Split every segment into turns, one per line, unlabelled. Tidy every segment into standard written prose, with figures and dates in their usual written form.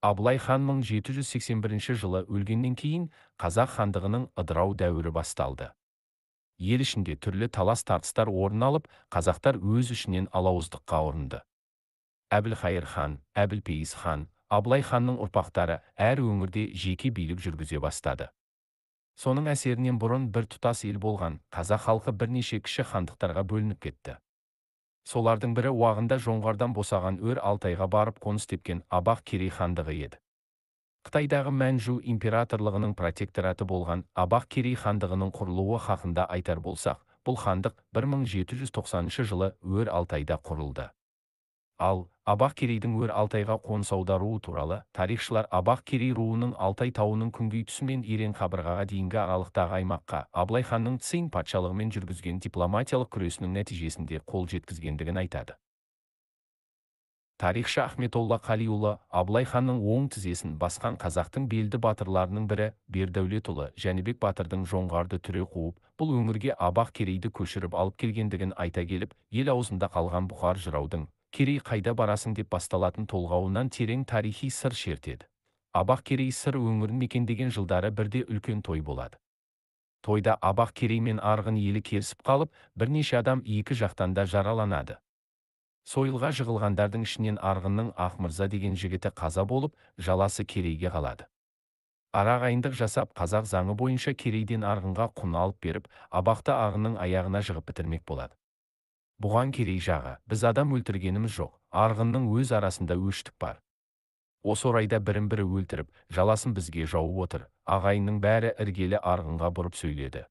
Абылай хан 1781 жылы өлгеннен кейін қазақ хандығының ыдырау дәуірі басталды. Ел ішінде түрлі талас-тартыстар орын алып, қазақтар өз ішінен алауыздыққа ұрынды. Әбілхайыр хан, Әбілпейіз хан, Абылай ханның ұрпақтары әр өңірде жеке билік жүргізе бастады. Соның әсерінен бұрын бір тұтас ел болған қазақ халқы бірнеше кіші хандықтарға бөлініп кетті. Солардың бірі уағында жоңғардан босаған өр Алтайға барып қоныс тепкен Абақ Керей хандығы еді. Қытайдағы Мәнжу императорлығының протектораты болған Абақ Керей хандығының құрылуы хақында айтар болсақ, бұл хандық 1790 жылы өр Алтайда құрылды. Ал Абақ Керейдің өр Алтайға қоныс аударуы туралы тарихшылар Абақ Керей руының Алтай тауының күнгей тұсы мен Ерен қабырғаға дейінгі аралықтағы аймаққа Абылай ханның Цин патшалығымен жүргізген дипломатиялық күресінің нәтижесінде қол жеткізгендігін айтады. Тарихшы Ахметолла Қалиұлы Абылай ханның оң тізесін басқан қазақтың белді батырларының бірі Бердәулетұлы Жәнібек батырдың жоңғарды түре қуып, бұл өңірге Абақ Керейді көшіріп алып келгендігін айта келіп, ел аузында қалған бұқар жыраудың «Керей қайда барасың» деп басталатын толғауынан терең тарихи сыр шертеді. Абақ Керей сыр өңірін мекендеген жылдары бірде үлкен той болады. Тойда Абақ Керей мен арғын елі керісіп қалып, бірнеше адам екі жақтан да жараланады. Сойылға жығылғандардың ішінен арғынның Ақмырза деген жігіті қаза болып, жаласы Керейге қалады. Арағайындық жасап, қазақ заңы бойынша Керейден арғынға құн алып беріп, Абақты арғынның аяғына жығып бітірмек болады. Бұған Керей жағы, біз адам өлтіргеніміз жоқ, арғынның өз арасында өштік бар. Осы орайда бірін-бірі өлтіріп, жаласын бізге жауып отыр. Ағайынның бәрі іргелі арғынға бұрып сөйледі.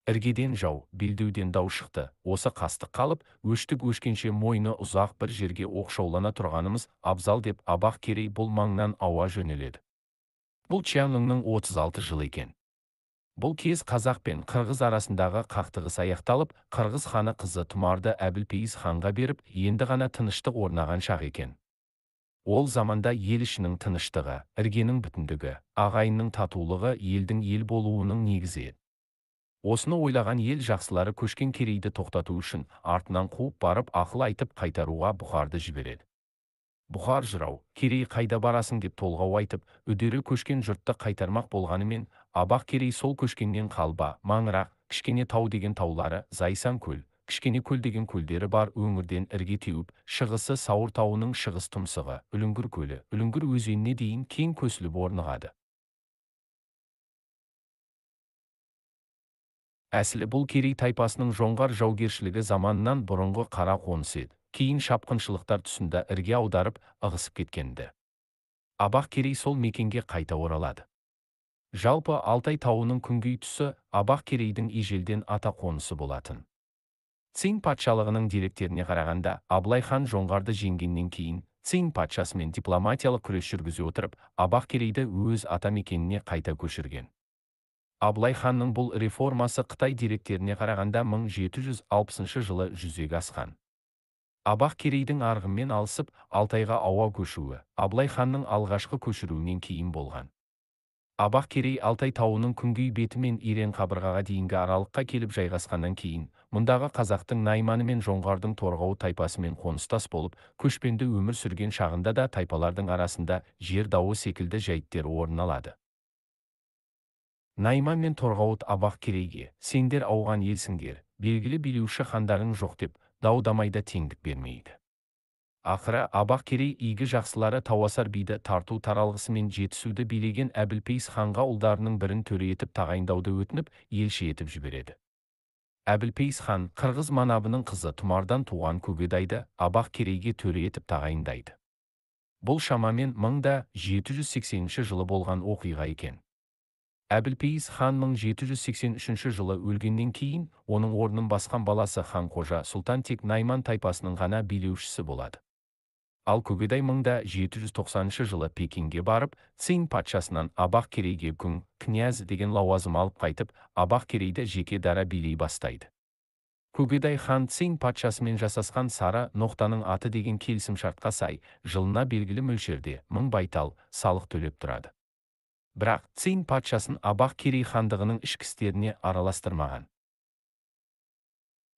Іргеден жау, белдеуден дау шықты. Осы қастық қалып, өштік өшкенше мойны ұзақ бір жерге оқшаулана тұрғанымыз абзал деп Абақ Керей бұл маңнан ауа жөнеледі. Бұл Чянлыңның 36 жылы екен. Бұл кез қазақ пен қырғыз арасындағы қақтығыс аяқталып, қырғыз ханы қызы Тұмарды Әбілпейіз ханға беріп, енді ғана тыныштық орнаған шақ екен. Ол заманда ел ішінің тыныштығы, іргенің бүтіндігі, ағайынның татулығы елдің ел болуының негізі еді. Осыны ойлаған ел жақсылары көшкен Керейді тоқтату үшін артынан қуып барып ақыл айтып қайтаруға Бұхарды жібереді. Бұхар жырау, Керей қайда барасың деп толғау айтып, үдері көшкен жұртты қайтармақ болғанымен, Абақ Керей сол көшкеннен қалба, Маңырақ, Кішкене тау деген таулары, Зайсан көл, Кішкене көл деген көлдері бар өңірден ірге теуіп, шығысы Сауыр тауының шығыс тұмсығы, Үліңгір көлі, Үліңгір өзеніне дейін кең көсіліп орнығады. Әсілі бұл Керей тайпасының жоңғар жаугершілігі заманынан бұрынғы қара қонысы еді. Кейін шапқыншылықтар тұсында ірге аударып, ығысып кеткенді. Абақ Керей сол мекенге қайта оралады. Жалпы Алтай тауының күнгей тұсы Абақ Керейдің ежелден ата қонысы болатын. Цин патшалығының деректеріне қарағанда, Абылай хан жоңғарды жеңгеннен кейін, Цин патшасымен дипломатиялық күрес жүргізе отырып, Абақ Керейді өз ата мекеніне қайта көшірген. Абылай ханның бұл реформасы Қытай деректеріне қарағанда 1760 жылы жүзеге асқан. Абақ Керейдің арғынмен алысып, Алтайға ауа көшуі, Абылай ханның алғашқы көшіруінен кейін болған. Абақ Керей Алтай тауының күнгей беті мен Ерен қабырғаға дейінгі аралыққа келіп жайғасқаннан кейін, мұндағы қазақтың Найманы мен жоңғардың Торғауыт тайпасымен қоныстас болып, көшпенді өмір сүрген шағында да тайпалардың арасында жер дауы секілді жайттер орын алады. Найман мен Торғауыт Абақ Керейге, сендер ауған елсіңдер, белгілі билеуші хандарың жоқ деп, дау-дамайда теңдік бермейді. Ақыры Абақ Керей игі жақсылары Тауасар биді тарту таралғысымен жетісуді билеген Әбілпейіз ханға ұлдарының бірін төре етіп тағайындауды өтініп, елші етіп жібереді. Әбілпейіз хан қырғыз манабының қызы Тұмардан туған Көкедайды Абақ Керейге төре етіп тағайындайды. Бұл шамамен 1780 жылы болған оқиға екен. Әбілпейіз хан 1783 жылы өлгеннен кейін, оның орнын басқан баласы хан Қожа Сұлтан тек Найман тайпасының ғана билеушісі болады. Ал Көкедай 1790 жылы Пекинге барып, Цин патшасынан Абақ Керейге күң, князь деген лауазым алып қайтып, Абақ Керейді жеке дара билей бастайды. Көкедай хан Цин патшасымен жасасқан Сары Ноқтаның аты деген келісім шартқа сай, жылына белгілі мөлшерде 1000 байтал салық төлеп тұрады. Бірақ Цин патшасын Абақ Керей хандығының ішкі істеріне араластырмаған.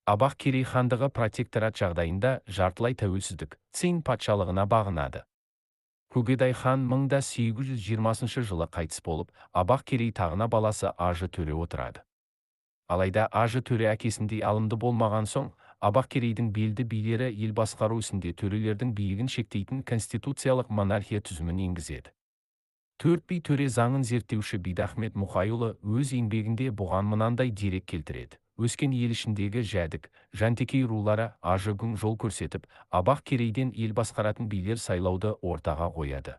Абақ Керей хандығы протекторат жағдайында жартылай тәуелсіздік, Цин патшалығына бағынады. Көкедай хан 1820 жылы қайтыс болып, Абақ Керей тағына баласы Ажы төре отырады. Алайда Ажы төре әкесіндей алымды болмаған соң, Абақ Керейдің белді билері ел басқару ісінде төрелердің биігін шектейтін конституциялық монархия түзімін енгізеді. Төрт би төре заңын зерттеуші Бидахмет Мұқайұлы өз еңбегінде бұған мынандай дерек келтіреді. Өскен ел ішіндегі Жәдік, Жантекей рулары Ажыгүң жол көрсетіп, Абақ Керейден ел басқаратын билер сайлауды ортаға қояды.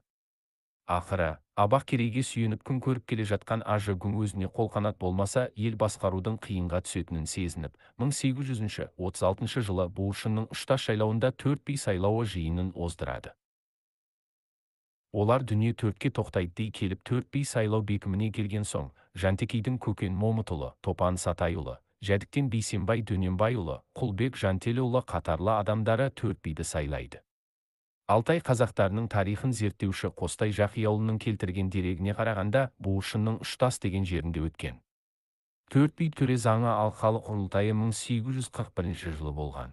Ақыры, Абақ Керейге сүйеніп күн көріп келе жатқан Ажыгүң өзіне қолқанат болмаса, ел басқарудың қиынға түсетінін сезініп, 1836 жылы Буыршынның Ұштас жайлауында төрт би сайлауы жиынын оздырады. Олар дүние төртке тоқтайды дей келіп төрт би сайлау бекіміне келген соң, Жантекейдің Көкен Момытұлы, Топан Сатайұлы, Жәдіктен Бейсенбай Дөненбайұлы, Құлбек Жантеліұлы қатарлы адамдары төрт биді сайлайды. Алтай қазақтарының тарихын зерттеуші Қостай Жақияұлының келтірген дерегіне қарағанда, Буыршынның Ұштас деген жерінде өткен. Төрт би төре заңы алқалы құрылтайы 1841 жылы болған.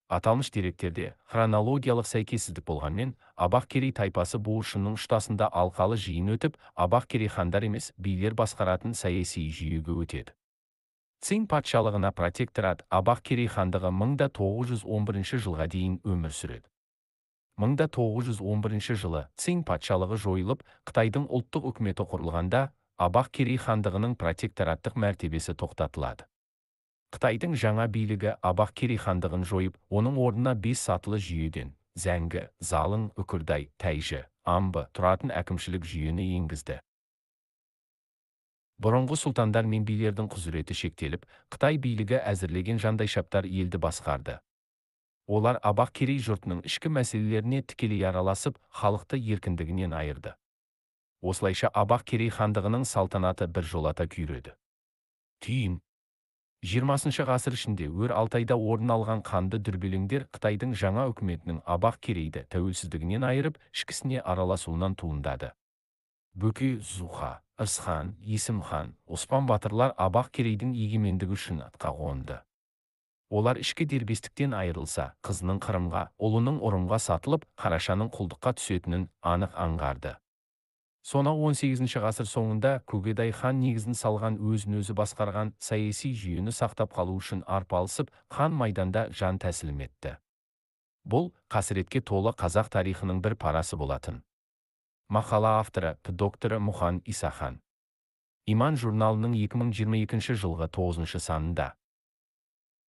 Аталмыш деректерде хронологиялық сәйкессіздік болғанмен, Абақ Керей тайпасы Буыршынның Ұштасында алқалы жиын өтіп, Абақ Керей хандар емес, билер басқаратын саяси жүйеге өтеді. Цинь патшалығына протекторат Абақ Керей хандығы 1911 жылға дейін өмір сүреді. 1911 жылы Цинь патшалығы жойылып, Қытайдың ұлттық үкіметі құрылғанда, Абақ Керей хандығының протектораттық мәртебесі тоқтатылады. Қытайдың жаңа билігі Абақ Керей хандығын жойып, оның орнына 5 сатылы жүйеден Зәңгі, Залың, Үкірдай, Тайжы, Амбы тұратын әкімшілік жүйені енгізді. Бұрынғы сұлтандар мен билердің құзыреті шектеліп, Қытай билігі әзірлеген жандайшаптар елді басқарды. Олар Абақ Керей жұртының ішкі мәселелеріне тікелей араласып, халықты еркіндігінен айырды. Осылайша Абақ Керей хандығының салтанаты бір жолата күйреді. Түйін. 20 ғасыр ішінде өр Алтайда орын алған қанды дүрбелеңдер Қытайдың жаңа үкіметінің Абақ Керейді тәуелсіздігінен айырып, ішкісіне араласуынан туындады. Бөкей, Зуха, Ырысхан, Есімхан, Оспан батырлар Абақ Керейдің егемендігі үшін атқа қонды. Олар ішкі дербестіктен айырылса, қызының Қырымға, ұлының Ұрымға сатылып, Қарашаның құлдыққа түсетінін анық аңғарды. Сонау 18 ғасыр соңында Көкедай хан негізін салған өзін-өзі басқарған саяси жүйені сақтап қалу үшін арпалысып, хан майданда жан тәсілім етті. Бұл қасіретке толы қазақ тарихының бір парасы болатын. Мақала авторы докторы Мұхан Исахан. Иман журналының 2022 жылғы 9 санында.